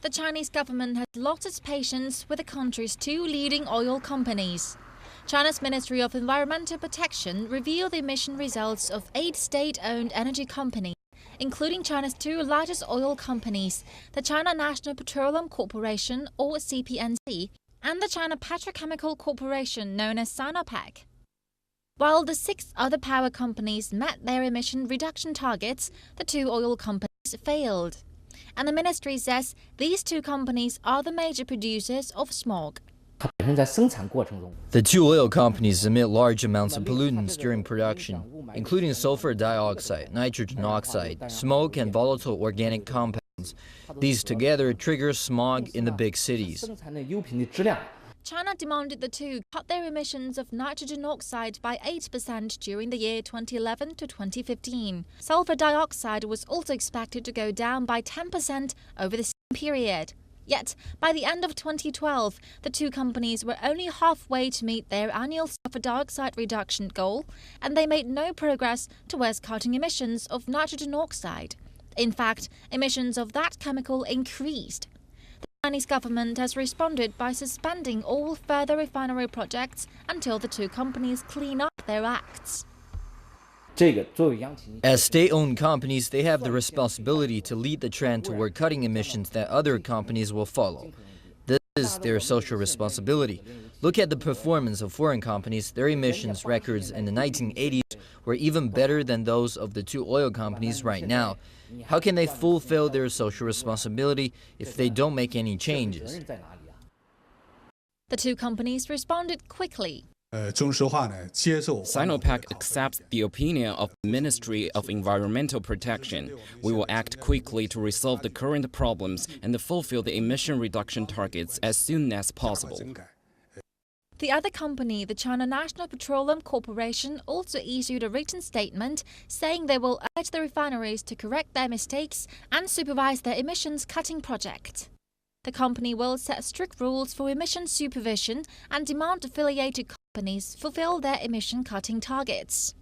The Chinese government has lost its patience with the country's two leading oil companies. China's Ministry of Environmental Protection revealed the emission results of 8 state-owned energy companies, including China's two largest oil companies, the China National Petroleum Corporation, or CPNC, and the China Petrochemical Corporation, known as Sinopec. While the 6 other power companies met their emission reduction targets, the 2 oil companies failed. And the ministry says these 2 companies are the major producers of smog. The 2 oil companies emit large amounts of pollutants during production, including sulfur dioxide, nitrogen oxide, smoke, and volatile organic compounds. These together trigger smog in the big cities. China demanded the 2 cut their emissions of nitrogen oxide by 8% during the year 2011 to 2015. Sulfur dioxide was also expected to go down by 10% over the same period. Yet, by the end of 2012, the 2 companies were only halfway to meet their annual sulfur dioxide reduction goal, and they made no progress towards cutting emissions of nitrogen oxide. In fact, emissions of that chemical increased. The Chinese government has responded by suspending all further refinery projects until the 2 companies clean up their acts. As state-owned companies, they have the responsibility to lead the trend toward cutting emissions that other companies will follow. This is their social responsibility. Look at the performance of foreign companies. Their emissions records in the 1980s were even better than those of the 2 oil companies right now. How can they fulfill their social responsibility if they don't make any changes? The 2 companies responded quickly. Sinopec accepts the opinion of the Ministry of Environmental Protection. We will act quickly to resolve the current problems and fulfill the emission reduction targets as soon as possible. The other company, the China National Petroleum Corporation, also issued a written statement saying they will urge the refineries to correct their mistakes and supervise their emissions-cutting project. The company will set strict rules for emission supervision and demand affiliated companies fulfill their emission-cutting targets.